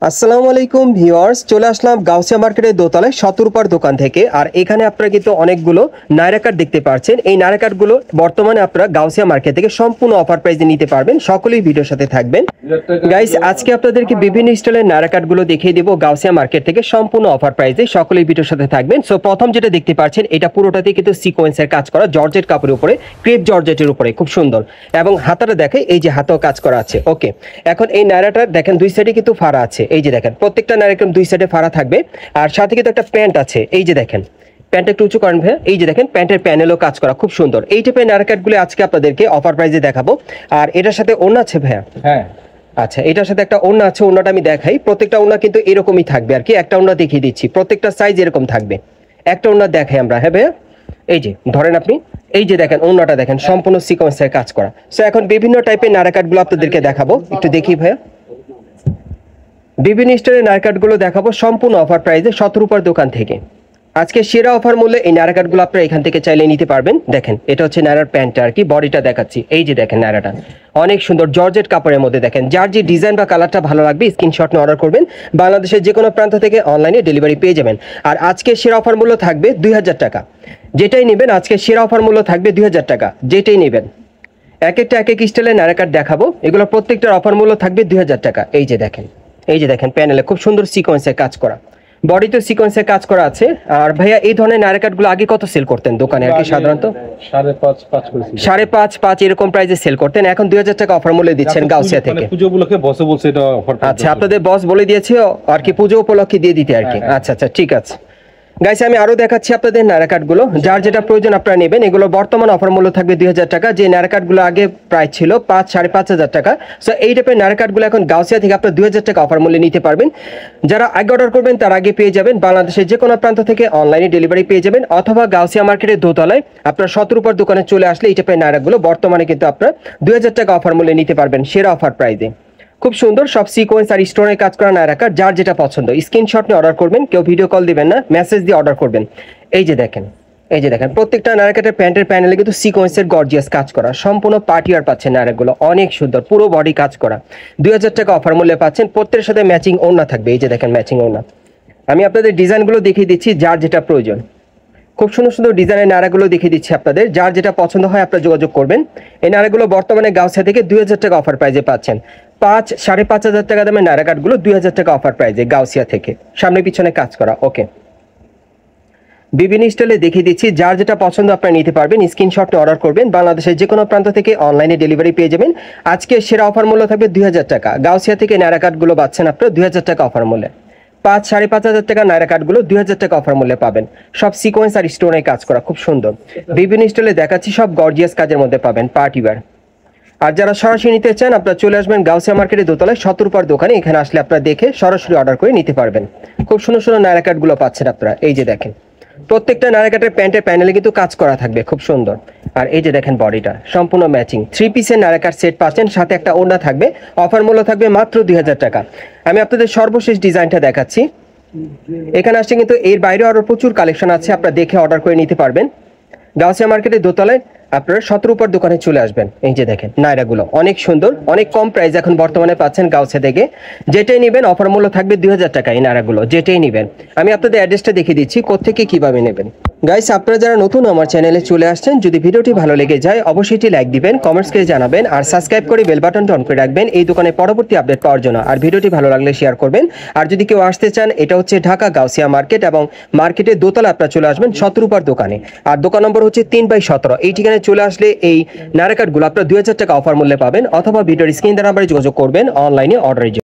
আসসালামু আলাইকুম ভিউয়ার্স, চলে আসলাম গাউসিয়া মার্কেটের দোতলায় শতরূপার দোকান থেকে। আর এখানে আপনারা কিন্তু অনেকগুলো নায়রা কাট দেখতে পাচ্ছেন। এই নায়রা কাটগুলো বর্তমানে আপনারা গাউসিয়া মার্কেট থেকে সম্পূর্ণ অফার প্রাইসে নিতে পারবেন। সকলেই ভিডিওর সাথে থাকবেন। গাইস, আজকে আপনাদেরকে বিভিন্ন স্টাইলের নায়রা কাটগুলো দেখিয়ে দিব গাউসিয়া মার্কেট থেকে সম্পূর্ণ অফার প্রাইসে। সকলেই ভিডিওর সাথে থাকবেন। সো প্রথম যেটা দেখতে পাচ্ছেন, এটা পুরোটাতেই কিন্তু সিকোয়েন্সের কাজ করা, জর্জেট কাপড়ের উপরে, ক্রেপ জর্জেটের উপরে, খুব সুন্দর। এবং হাতাটা দেখে এই যে হাতেও কাজ করা আছে। ওকে, এখন এই নায়রাটা দেখেন দুই সাইডে কিন্তু ফাড়া আছে। এই যে দেখেন প্রত্যেকটা নায়রা এরকম দুই সাইডে ফাড়া থাকবে। আর সাথে কিন্তু একটা প্যান্ট আছে। এই যে দেখেন প্যান্টটা একটু উঁচু করেন ভাই। এই যে দেখেন প্যান্টের প্যানেলও কাজ করা, খুব সুন্দর। এই টাইপের নায়রা কাটগুলো আজকে আপনাদেরকে অফার প্রাইসে দেখাবো। আর এটার সাথে ওড়না আছে ভাইয়া? হ্যাঁ, আচ্ছা, এটার সাথে একটা ওড়না আছে। ওড়নাটা আমি দেখাই। প্রত্যেকটা ওড়না কিন্তু এরকমই থাকবে আর কি। একটা ওড়না দেখিয়ে দিচ্ছি, প্রত্যেকটা সাইজ এরকম থাকবে। একটা ওড়না দেখাই আমরা। হ্যাঁ ভাইয়া, এই যে ধরেন আপনি, এই যে দেখেন ওড়নাটা দেখেন সম্পূর্ণ সিকোয়েন্সের কাজ করা। সো এখন বিভিন্ন টাইপের নায়রা কাটগুলো আপনাদেরকে দেখাবো, একটু দেখি ভাইয়া। বিভিন্ন স্টাইলের নায়রা কাটগুলো দেখাবো সম্পূর্ণ অফার প্রাইসে শতরূপার দোকান থেকে। আজকে সেরা অফার মূল্যে এই নায়রা কাটগুলো আপনারা এখান থেকে চাইলে নিতে পারবেন। দেখেন এটা হচ্ছে নায়রার প্যান্টটা আর কি, বডিটা দেখাচ্ছি। এই যে দেখেন নায়রাটা অনেক সুন্দর জর্জেট কাপড়ের মধ্যে। দেখেন যার যে ডিজাইন বা কালারটা ভালো লাগবে স্ক্রিনশট নিয়ে অর্ডার করবেন। বাংলাদেশের যে কোনো প্রান্ত থেকে অনলাইনে ডেলিভারি পেয়ে যাবেন। আর আজকে সেরা অফার মূল্য থাকবে 2000 টাকা। যেটাই নেবেন আজকে সেরা অফার মূল্য থাকবে 2000 টাকা। যেটাই নেবেন এক একটা এক এক স্টাইলের নায়রা কাট দেখাবো। এগুলো প্রত্যেকটার অফার মূল্য থাকবে 2000 টাকা। এই যে দেখেন, এই যে দেখেন প্যানেলে খুব সুন্দর সিকোয়েন্সের কাজ করা, বডিতে সিকোয়েন্সের কাজ করা আছে। আর ভাইয়া এই ধরনের নায়রা কাটগুলো আগে কত সেল করতেন দোকানে আর কি? সাধারণত 5.5 এরকম প্রাইসে সেল করতেন। এখন 2000 টাকা অফার মূল্যে দিচ্ছেন গাউসিয়া থেকে। পুজো উপলক্ষে বসে বলছে এটা অফার। আচ্ছা, আপনাদের বস বলে দিয়েছে আর কি পুজো উপলক্ষে দিয়ে দিতে আর কি। আচ্ছা আচ্ছা, ঠিক আছে গাইস, আমি আরো দেখাচ্ছি আপনাদের নায়রা কাটগুলো। যার যেটা প্রয়োজন আপনারা নেবেন। এগুলো বর্তমান অফার মূল্য থাকবে 2000 টাকা। যে নায়রা কাটগুলো আগে প্রাইস ছিল 5-5.5 টাকা। সো এই টাইপের নায়রা কাটগুলো এখন গাউসিয়া থেকে আপনারা 2000 টাকা অফার মূল্যে নিতে পারবেন। যারা আগে অর্ডার করবেন তার আগে পেয়ে যাবেন। বাংলাদেশের যে কোনো প্রান্ত থেকে অনলাইনে ডেলিভারি পেয়ে যাবেন, অথবা গাউসিয়া মার্কেটের দোতলায় আপনার শতরূপার দোকানে চলে আসলে এই টাইপের নায়রাগুলো বর্তমানে কিন্তু আপনারা 2000 টাকা অফার মূল্যে নিতে পারবেন সেরা অফার প্রাইসে। খুব সুন্দর সব সিকোয়েন্স আর স্টোনের কাজ করা নায়রা কাট। যার যেটা পছন্দ স্ক্রিনশট নিয়ে অর্ডার করবেন। কেউ ভিডিও কল দিবেন না, মেসেজ দিয়ে অর্ডার করবেন। এই যে দেখেন, এই যে দেখেন প্রত্যেকটা নায়রা কাটের প্যান্টের প্যানেলে কিন্তু সিকোয়েন্সের গর্জিয়াস কাজ করা, সম্পূর্ণ পার্টিয়ার পাচ্ছেন নায়রাগুলো, অনেক সুন্দর, পুরো বডি কাজ করা। 2000 টাকা অফার মূল্যে পাচ্ছেন। প্রত্যেকের সাথে ম্যাচিং ওড়না থাকবে। এই যে দেখেন ম্যাচিং ওড়না। আমি আপনাদের ডিজাইনগুলো দেখিয়ে দিচ্ছি যার যেটা প্রয়োজন। খুব সুন্দর সুন্দর ডিজাইনের নায়রাগুলো দেখিয়ে দিচ্ছি আপনাদের। যার যেটা পছন্দ হয় আপনারা যোগাযোগ করবেন। এই নায়রাগুলো বর্তমানে গাউসিয়া থেকে 2000 টাকা অফার প্রাইসে পাচ্ছেন। 5-5.5 টাকা দামের নায়রা কাটগুলো 2000 টাকা অফার প্রাইসে গাউসিয়া থেকে, সামনে পিছনে কাজ করা। ওকে, বিভিন্ন স্টাইলে দেখিয়ে দিচ্ছি। যার যেটা পছন্দ আপনারা নিতে পারবেন। স্ক্রিনশট নিয়ে অর্ডার করবেন। বাংলাদেশের যে কোনো প্রান্ত থেকে অনলাইনে ডেলিভারি পেয়ে যাবেন। আজকে সেরা অফার মূল্য থাকবে 2000 টাকা। গাউসিয়া থেকে নায়রা কাটগুলো পাচ্ছেন আপনারা 2000 টাকা অফার মূল্যে। 5-5.5 টাকা নায়রা কাটগুলো 2000 টাকা অফার মূল্যে পাবেন। সব সিকোয়েন্স আর স্টোনে কাজ করা, খুব সুন্দর। বিভিন্ন স্টাইলে দেখাচ্ছি, সব গর্জিয়াস কাজের মধ্যে পাবেন, পার্টি ওয়্যার। আর যারা সরাসরি নিতে চান আপনারা চলে আসবেন গাউসিয়া মার্কেটের দোতলায় শতরূপার দোকানে। এখানে আসলে আপনারা দেখে সরাসরি অর্ডার করে নিতে পারবেন। খুব সুন্দর সুন্দর নায়রা কাটগুলো পাচ্ছেন আপনারা। এই যে দেখেন প্রত্যেকটা নায়রা কাটের প্যান্টের প্যানেলে কিন্তু কাজ করা থাকবে, খুব সুন্দর। আর এই যে দেখেন বডিটা সম্পূর্ণ ম্যাচিং 3 পিসের নায়রা কাট সেট পাচ্ছেন, সাথে একটা ওড়না থাকবে। অফার মূল্য থাকবে মাত্র 2000 টাকা। আমি আপনাদের সর্বশেষ ডিজাইনটা দেখাচ্ছি। এখানে আসছে কিন্তু এর বাইরে আরো প্রচুর কালেকশন আছে, আপনারা দেখে অর্ডার করে নিতে পারবেন। গাউসিয়া মার্কেটের দোতলায় আপনারা শতরূপার দোকানে চলে আসবেন। এই যে দেখেন নায়রাগুলো অনেক সুন্দর, অনেক কম প্রাইস এখন বর্তমানে পাচ্ছেন গাউসিয়া থেকে। যেটাই নেবেন অফার মূল্য থাকবে 2000 টাকা। এই নায়রাগুলো যেটাই নেবেন, আমি আপনাদের অ্যাড্রেসটা দেখিয়ে দিচ্ছি কোত্থেকে কিভাবে নেবেন। গাইস, আপনারা যারা নতুন আমার চ্যানেলে চলে আসছেন, যদি ভিডিওটি ভালো লেগে যায় অবশ্যই লাইক দিবেন, কমেন্টস করে জানাবেন, আর সাবস্ক্রাইব করে বেল বাটনটা অন করে রাখবেন এই দোকানে পরবর্তী আপডেট পাওয়ার জন্য। আর ভিডিওটি ভালো লাগলে শেয়ার করবেন। আর যদি কেউ আসতে চান, এটা হচ্ছে ঢাকা গাউসিয়া মার্কেট, এবং মার্কেটের দোতলা আপনারা চলে আসবেন শতরূপার দোকানে। আর দোকান নম্বর হচ্ছে 3/17। এই ঠিকানায় চলে আসলে এই নায়রা কাটগুলো আপনারা 2000 টাকা অফার মূল্যে পাবেন, অথবা ভিডিওর স্ক্রিন নাম্বারে যোগাযোগ করবেন অনলাইনে অর্ডারের জন্য।